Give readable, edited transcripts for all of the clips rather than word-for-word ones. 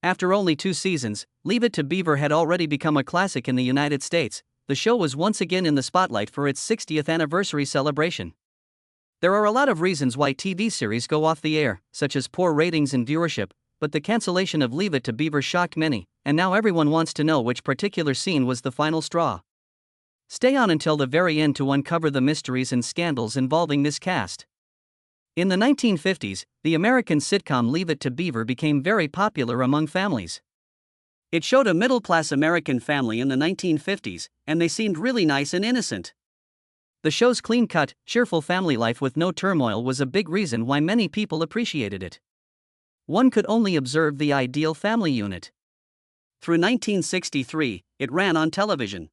After only 2 seasons, Leave It to Beaver had already become a classic in the United States. The show was once again in the spotlight for its 60th anniversary celebration. There are a lot of reasons why TV series go off the air, such as poor ratings and viewership, but the cancellation of Leave It to Beaver shocked many, and now everyone wants to know which particular scene was the final straw. Stay on until the very end to uncover the mysteries and scandals involving this cast. In the 1950s, the American sitcom Leave It to Beaver became very popular among families. It showed a middle-class American family in the 1950s, and they seemed really nice and innocent. The show's clean-cut, cheerful family life with no turmoil was a big reason why many people appreciated it. One could only observe the ideal family unit. Through 1963, it ran on television.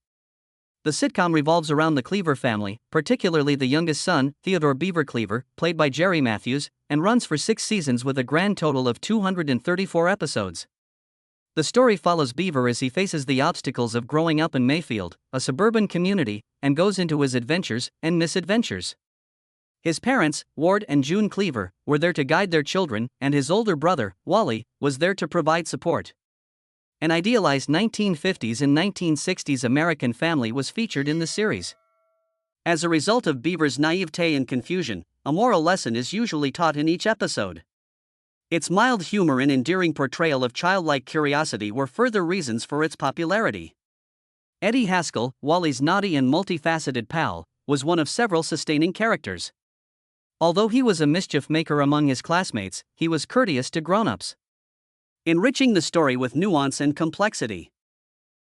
The sitcom revolves around the Cleaver family, particularly the youngest son, Theodore Beaver Cleaver, played by Jerry Matthews, and runs for 6 seasons with a grand total of 234 episodes. The story follows Beaver as he faces the obstacles of growing up in Mayfield, a suburban community, and goes into his adventures and misadventures. His parents, Ward and June Cleaver, were there to guide their children, and his older brother, Wally, was there to provide support. An idealized 1950s and 1960s American family was featured in the series. As a result of Beaver's naivete and confusion, a moral lesson is usually taught in each episode. Its mild humor and endearing portrayal of childlike curiosity were further reasons for its popularity. Eddie Haskell, Wally's naughty and multifaceted pal, was one of several sustaining characters. Although he was a mischief maker among his classmates, he was courteous to grown-ups, enriching the story with nuance and complexity.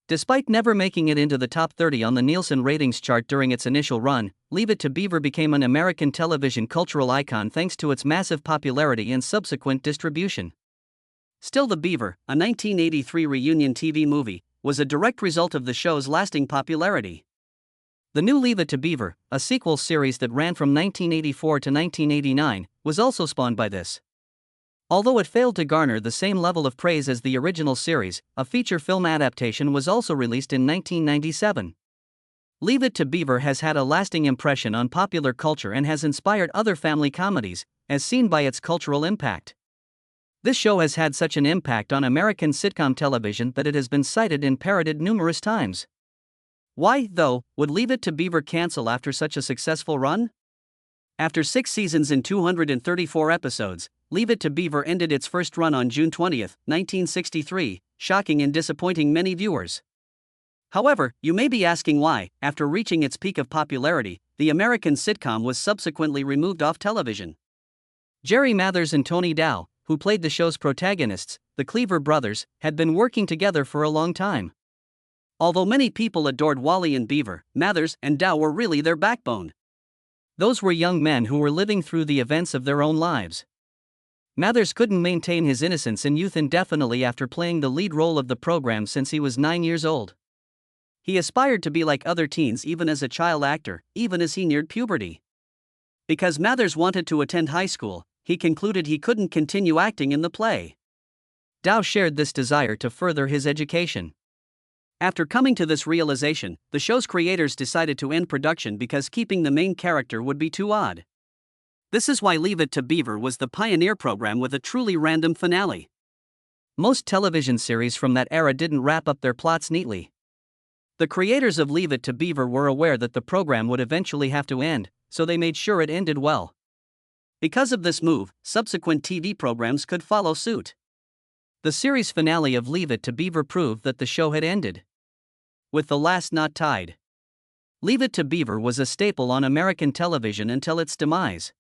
Despite never making it into the top 30 on the Nielsen ratings chart during its initial run, Leave It to Beaver became an American television cultural icon thanks to its massive popularity and subsequent distribution. Still, The Beaver, a 1983 reunion TV movie, was a direct result of the show's lasting popularity. The new Leave It to Beaver, a sequel series that ran from 1984 to 1989, was also spawned by this. Although it failed to garner the same level of praise as the original series, a feature film adaptation was also released in 1997. Leave It to Beaver has had a lasting impression on popular culture and has inspired other family comedies, as seen by its cultural impact. This show has had such an impact on American sitcom television that it has been cited and parodied numerous times. Why, though, would Leave It to Beaver cancel after such a successful run? After 6 seasons and 234 episodes, Leave It to Beaver ended its first run on June 20, 1963, shocking and disappointing many viewers. However, you may be asking why, after reaching its peak of popularity, the American sitcom was subsequently removed off television. Jerry Mathers and Tony Dow, who played the show's protagonists, the Cleaver brothers, had been working together for a long time. Although many people adored Wally and Beaver, Mathers and Dow were really their backbone. Those were young men who were living through the events of their own lives. Mathers couldn't maintain his innocence and youth indefinitely after playing the lead role of the program since he was 9 years old. He aspired to be like other teens even as a child actor, even as he neared puberty. Because Mathers wanted to attend high school, he concluded he couldn't continue acting in the play. Dow shared this desire to further his education. After coming to this realization, the show's creators decided to end production because keeping the main character would be too odd. This is why Leave It to Beaver was the pioneer program with a truly random finale. Most television series from that era didn't wrap up their plots neatly. The creators of Leave It to Beaver were aware that the program would eventually have to end, so they made sure it ended well. Because of this move, subsequent TV programs could follow suit. The series finale of Leave It to Beaver proved that the show had ended. With the last knot tied. Leave It to Beaver was a staple on American television until its demise.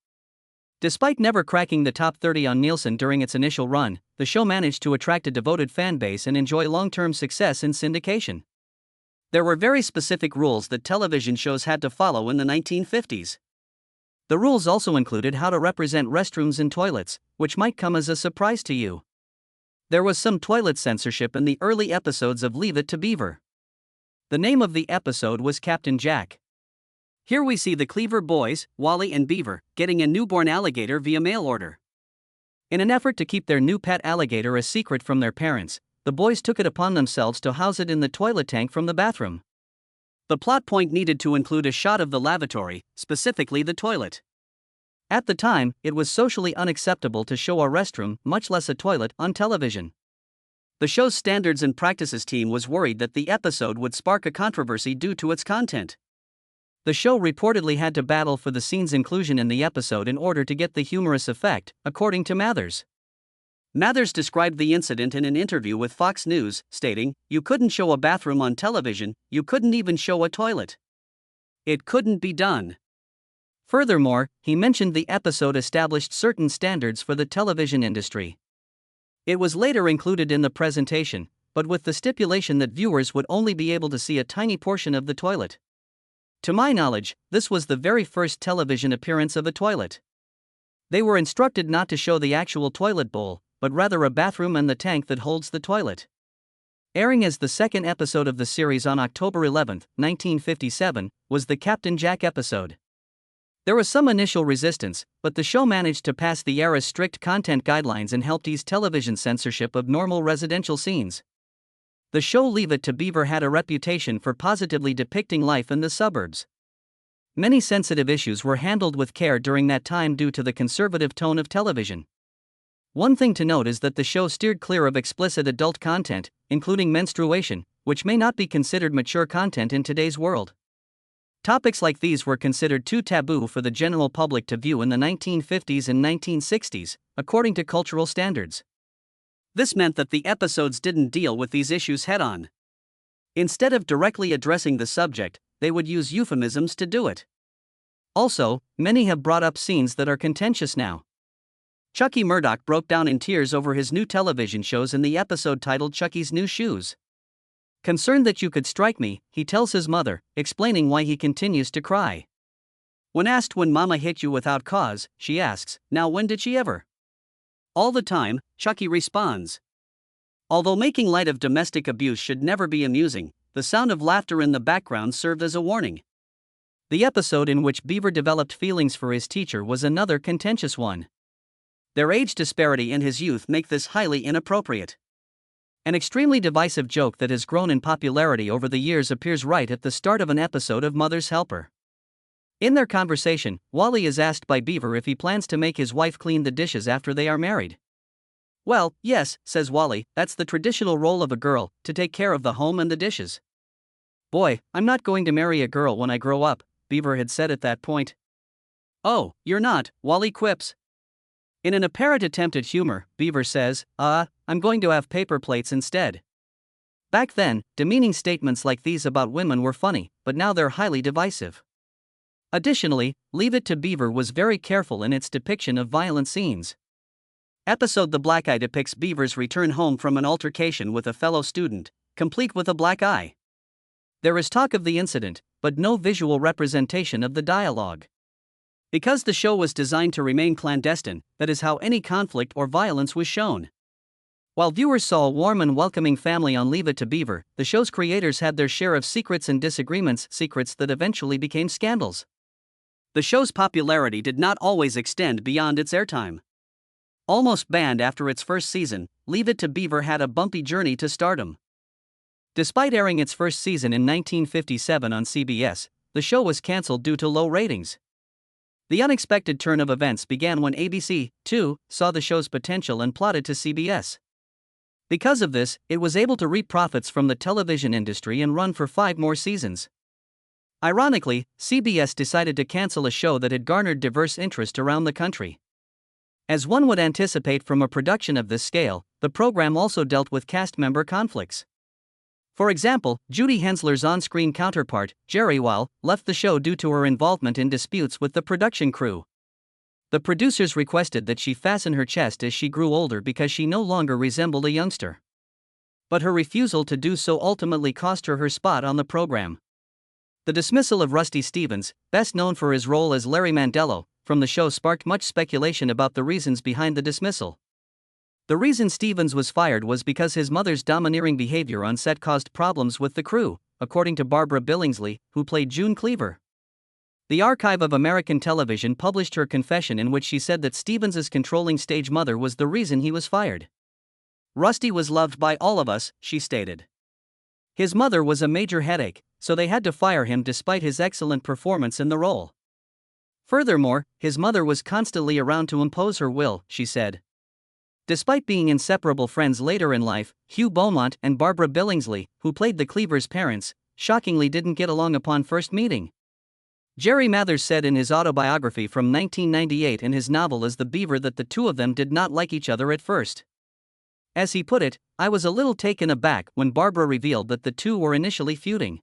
Despite never cracking the top 30 on Nielsen during its initial run, the show managed to attract a devoted fanbase and enjoy long-term success in syndication. There were very specific rules that television shows had to follow in the 1950s. The rules also included how to represent restrooms and toilets, which might come as a surprise to you. There was some toilet censorship in the early episodes of Leave It to Beaver. The name of the episode was Captain Jack. Here we see the Cleaver boys, Wally and Beaver, getting a newborn alligator via mail order. In an effort to keep their new pet alligator a secret from their parents, the boys took it upon themselves to house it in the toilet tank from the bathroom. The plot point needed to include a shot of the lavatory, specifically the toilet. At the time, it was socially unacceptable to show a restroom, much less a toilet, on television. The show's standards and practices team was worried that the episode would spark a controversy due to its content. The show reportedly had to battle for the scene's inclusion in the episode in order to get the humorous effect, according to Mathers. Mathers described the incident in an interview with Fox News, stating, "You couldn't show a bathroom on television, you couldn't even show a toilet. It couldn't be done." Furthermore, he mentioned the episode established certain standards for the television industry. It was later included in the presentation, but with the stipulation that viewers would only be able to see a tiny portion of the toilet. To my knowledge, this was the very first television appearance of a toilet. They were instructed not to show the actual toilet bowl, but rather a bathroom and the tank that holds the toilet. Airing as the second episode of the series on October 11, 1957, was the Captain Jack episode. There was some initial resistance, but the show managed to pass the era's strict content guidelines and helped ease television censorship of normal residential scenes. The show Leave It to Beaver had a reputation for positively depicting life in the suburbs. Many sensitive issues were handled with care during that time due to the conservative tone of television. One thing to note is that the show steered clear of explicit adult content, including menstruation, which may not be considered mature content in today's world. Topics like these were considered too taboo for the general public to view in the 1950s and 1960s, according to cultural standards. This meant that the episodes didn't deal with these issues head-on. Instead of directly addressing the subject, they would use euphemisms to do it. Also, many have brought up scenes that are contentious now. Chucky Murdoch broke down in tears over his new television shows in the episode titled Chucky's New Shoes. Concerned that you could strike me, he tells his mother, explaining why he continues to cry. When asked when Mama hit you without cause, she asks, "Now when did she ever?" "All the time," Chucky responds. Although making light of domestic abuse should never be amusing, the sound of laughter in the background served as a warning. The episode in which Beaver developed feelings for his teacher was another contentious one. Their age disparity and his youth make this highly inappropriate. An extremely divisive joke that has grown in popularity over the years appears right at the start of an episode of Mother's Helper. In their conversation, Wally is asked by Beaver if he plans to make his wife clean the dishes after they are married. "Well, yes," says Wally, "that's the traditional role of a girl, to take care of the home and the dishes." "Boy, I'm not going to marry a girl when I grow up," Beaver had said at that point. "Oh, you're not," Wally quips. In an apparent attempt at humor, Beaver says, I'm going to have paper plates instead." Back then, demeaning statements like these about women were funny, but now they're highly divisive. Additionally, Leave It to Beaver was very careful in its depiction of violent scenes. Episode The Black Eye depicts Beaver's return home from an altercation with a fellow student, complete with a black eye. There is talk of the incident, but no visual representation of the dialogue. Because the show was designed to remain clandestine, that is how any conflict or violence was shown. While viewers saw a warm and welcoming family on Leave It to Beaver, the show's creators had their share of secrets and disagreements, secrets that eventually became scandals. The show's popularity did not always extend beyond its airtime. Almost banned after its first season, Leave It to Beaver had a bumpy journey to stardom. Despite airing its first season in 1957 on CBS, the show was canceled due to low ratings. The unexpected turn of events began when ABC, too, saw the show's potential and plotted to CBS. Because of this, it was able to reap profits from the television industry and run for 5 more seasons. Ironically, CBS decided to cancel a show that had garnered diverse interest around the country. As one would anticipate from a production of this scale, the program also dealt with cast member conflicts. For example, Judy Hensler's on-screen counterpart, Jerry Weil, left the show due to her involvement in disputes with the production crew. The producers requested that she fasten her chest as she grew older because she no longer resembled a youngster. But her refusal to do so ultimately cost her her spot on the program. The dismissal of Rusty Stevens, best known for his role as Larry Mandello, from the show sparked much speculation about the reasons behind the dismissal. The reason Stevens was fired was because his mother's domineering behavior on set caused problems with the crew, according to Barbara Billingsley, who played June Cleaver. The Archive of American Television published her confession in which she said that Stevens's controlling stage mother was the reason he was fired. "Rusty was loved by all of us," she stated. "His mother was a major headache, so they had to fire him despite his excellent performance in the role. Furthermore, his mother was constantly around to impose her will," she said. Despite being inseparable friends later in life, Hugh Beaumont and Barbara Billingsley, who played the Cleavers' parents, shockingly didn't get along upon first meeting. Jerry Mathers said in his autobiography from 1998 and his novel As the Beaver that the two of them did not like each other at first. As he put it, "I was a little taken aback when Barbara revealed that the two were initially feuding."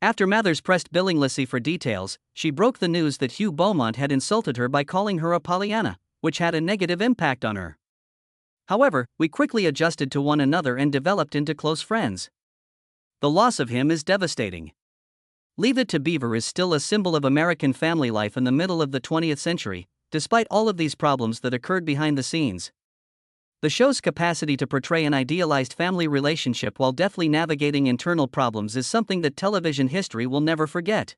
After Mathers pressed Billingsley for details, she broke the news that Hugh Beaumont had insulted her by calling her a Pollyanna, which had a negative impact on her. However, we quickly adjusted to one another and developed into close friends. The loss of him is devastating. Leave It to Beaver is still a symbol of American family life in the middle of the 20th century, despite all of these problems that occurred behind the scenes. The show's capacity to portray an idealized family relationship while deftly navigating internal problems is something that television history will never forget.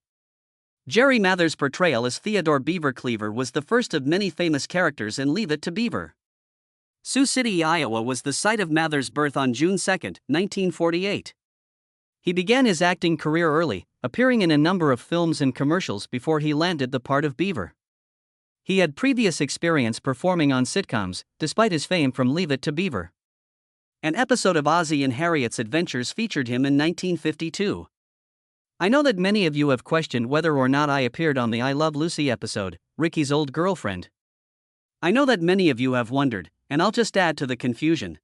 Jerry Mathers' portrayal as Theodore Beaver Cleaver was the first of many famous characters in Leave It to Beaver. Sioux City, Iowa was the site of Mathers' birth on June 2, 1948. He began his acting career early, appearing in a number of films and commercials before he landed the part of Beaver. He had previous experience performing on sitcoms, despite his fame from Leave It to Beaver. An episode of Ozzie and Harriet's Adventures featured him in 1952. I know that many of you have questioned whether or not I appeared on the I Love Lucy episode, Ricky's Old Girlfriend. I know that many of you have wondered, and I'll just add to the confusion.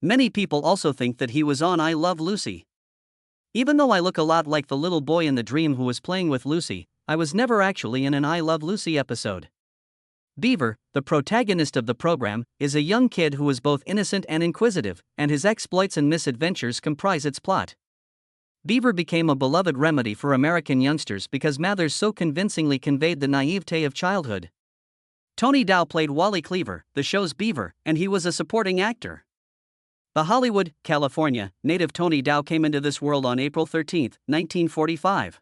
Many people also think that he was on I Love Lucy. Even though I look a lot like the little boy in the dream who was playing with Lucy, I was never actually in an I Love Lucy episode. Beaver, the protagonist of the program, is a young kid who is both innocent and inquisitive, and his exploits and misadventures comprise its plot. Beaver became a beloved remedy for American youngsters because Mathers so convincingly conveyed the naivete of childhood. Tony Dow played Wally Cleaver, the show's Beaver, and he was a supporting actor. The Hollywood, California, native Tony Dow came into this world on April 13, 1945.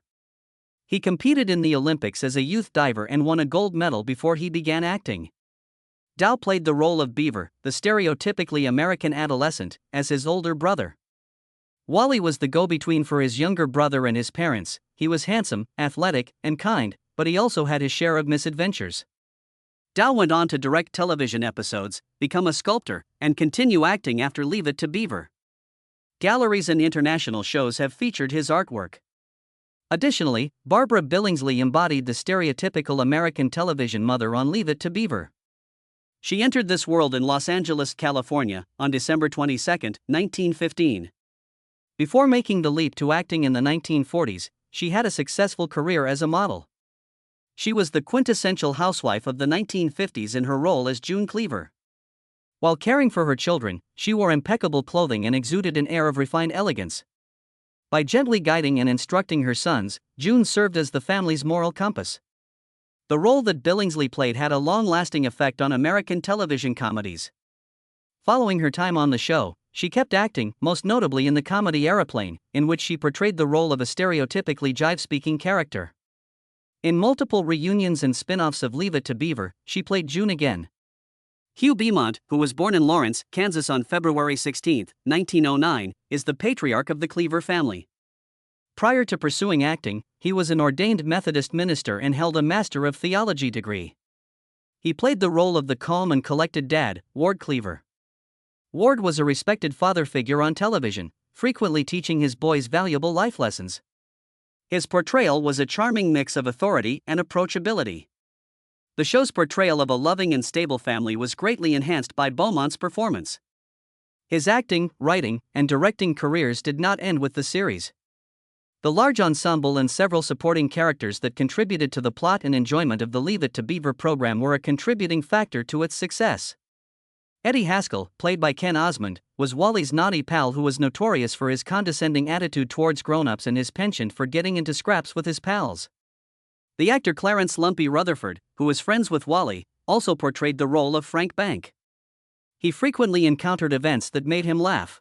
He competed in the Olympics as a youth diver and won a gold medal before he began acting. Dow played the role of Beaver, the stereotypically American adolescent, as his older brother. Wally was the go-between for his younger brother and his parents. He was handsome, athletic, and kind, but he also had his share of misadventures. Dow went on to direct television episodes, become a sculptor, and continue acting after Leave It to Beaver. Galleries and international shows have featured his artwork. Additionally, Barbara Billingsley embodied the stereotypical American television mother on Leave It to Beaver. She entered this world in Los Angeles, California, on December 22, 1915. Before making the leap to acting in the 1940s, she had a successful career as a model. She was the quintessential housewife of the 1950s in her role as June Cleaver. While caring for her children, she wore impeccable clothing and exuded an air of refined elegance. By gently guiding and instructing her sons, June served as the family's moral compass. The role that Billingsley played had a long-lasting effect on American television comedies. Following her time on the show, she kept acting, most notably in the comedy Aeroplane, in which she portrayed the role of a stereotypically jive-speaking character. In multiple reunions and spin-offs of Leave It to Beaver, she played June again. Hugh Beaumont, who was born in Lawrence, Kansas on February 16, 1909, is the patriarch of the Cleaver family. Prior to pursuing acting, he was an ordained Methodist minister and held a Master of Theology degree. He played the role of the calm and collected dad, Ward Cleaver. Ward was a respected father figure on television, frequently teaching his boys valuable life lessons. His portrayal was a charming mix of authority and approachability. The show's portrayal of a loving and stable family was greatly enhanced by Beaumont's performance. His acting, writing, and directing careers did not end with the series. The large ensemble and several supporting characters that contributed to the plot and enjoyment of the Leave It to Beaver program were a contributing factor to its success. Eddie Haskell, played by Ken Osmond, was Wally's naughty pal who was notorious for his condescending attitude towards grown-ups and his penchant for getting into scraps with his pals. The actor Clarence Lumpy Rutherford, who was friends with Wally, also portrayed the role of Frank Bank. He frequently encountered events that made him laugh.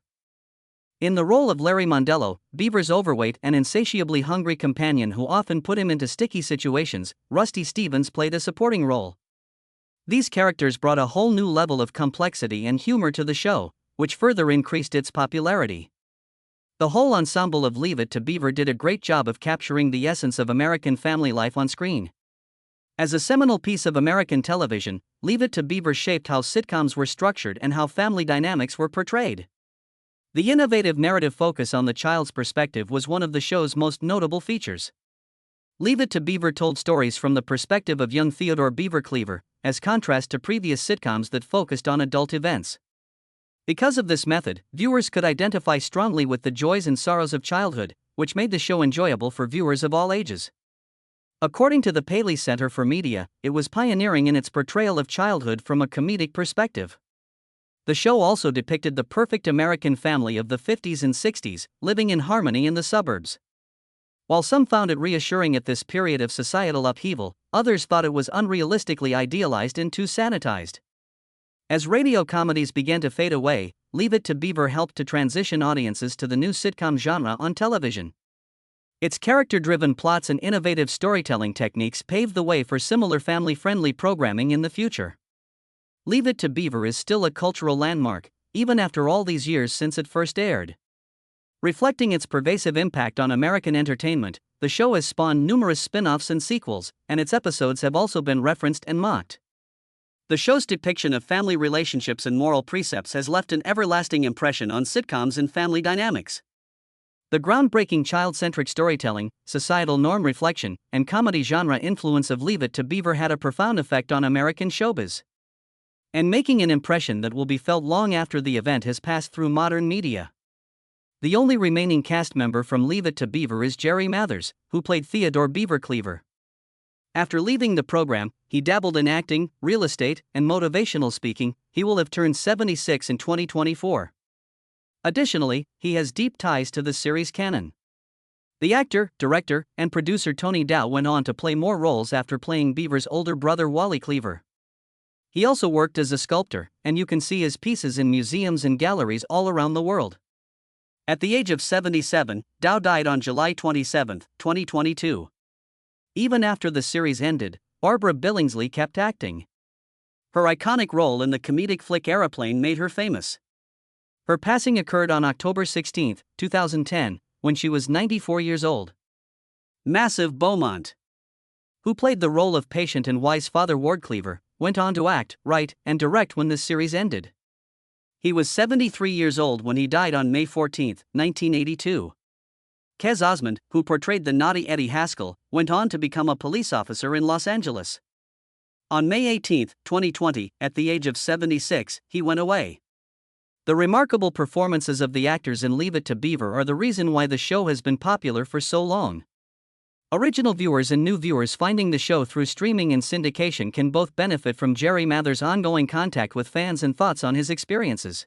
In the role of Larry Mondello, Beaver's overweight and insatiably hungry companion who often put him into sticky situations, Rusty Stevens played a supporting role. These characters brought a whole new level of complexity and humor to the show, which further increased its popularity. The whole ensemble of Leave It to Beaver did a great job of capturing the essence of American family life on screen. As a seminal piece of American television, Leave It to Beaver shaped how sitcoms were structured and how family dynamics were portrayed. The innovative narrative focus on the child's perspective was one of the show's most notable features. Leave It to Beaver told stories from the perspective of young Theodore Beaver Cleaver, as contrast to previous sitcoms that focused on adult events. Because of this method, viewers could identify strongly with the joys and sorrows of childhood, which made the show enjoyable for viewers of all ages. According to the Paley Center for Media, it was pioneering in its portrayal of childhood from a comedic perspective. The show also depicted the perfect American family of the 50s and 60s, living in harmony in the suburbs. While some found it reassuring at this period of societal upheaval, others thought it was unrealistically idealized and too sanitized. As radio comedies began to fade away, Leave It to Beaver helped to transition audiences to the new sitcom genre on television. Its character-driven plots and innovative storytelling techniques paved the way for similar family-friendly programming in the future. Leave It to Beaver is still a cultural landmark, even after all these years since it first aired. Reflecting its pervasive impact on American entertainment, the show has spawned numerous spin-offs and sequels, and its episodes have also been referenced and mocked. The show's depiction of family relationships and moral precepts has left an everlasting impression on sitcoms and family dynamics. The groundbreaking child-centric storytelling, societal norm reflection, and comedy genre influence of Leave It to Beaver had a profound effect on American showbiz, and making an impression that will be felt long after the event has passed through modern media. The only remaining cast member from Leave It to Beaver is Jerry Mathers, who played Theodore Beaver Cleaver. After leaving the program, he dabbled in acting, real estate, and motivational speaking. He will have turned 76 in 2024. Additionally, he has deep ties to the series canon. The actor, director, and producer Tony Dow went on to play more roles after playing Beaver's older brother Wally Cleaver. He also worked as a sculptor, and you can see his pieces in museums and galleries all around the world. At the age of 77, Dow died on July 27, 2022. Even after the series ended, Barbara Billingsley kept acting. Her iconic role in the comedic flick Aeroplane made her famous. Her passing occurred on October 16, 2010, when she was 94 years old. Massive Beaumont, who played the role of patient and wise Father Ward Cleaver, went on to act, write, and direct when this series ended. He was 73 years old when he died on May 14, 1982. Kes Osmond, who portrayed the naughty Eddie Haskell, went on to become a police officer in Los Angeles. On May 18, 2020, at the age of 76, he went away. The remarkable performances of the actors in Leave It to Beaver are the reason why the show has been popular for so long. Original viewers and new viewers finding the show through streaming and syndication can both benefit from Jerry Mathers' ongoing contact with fans and thoughts on his experiences.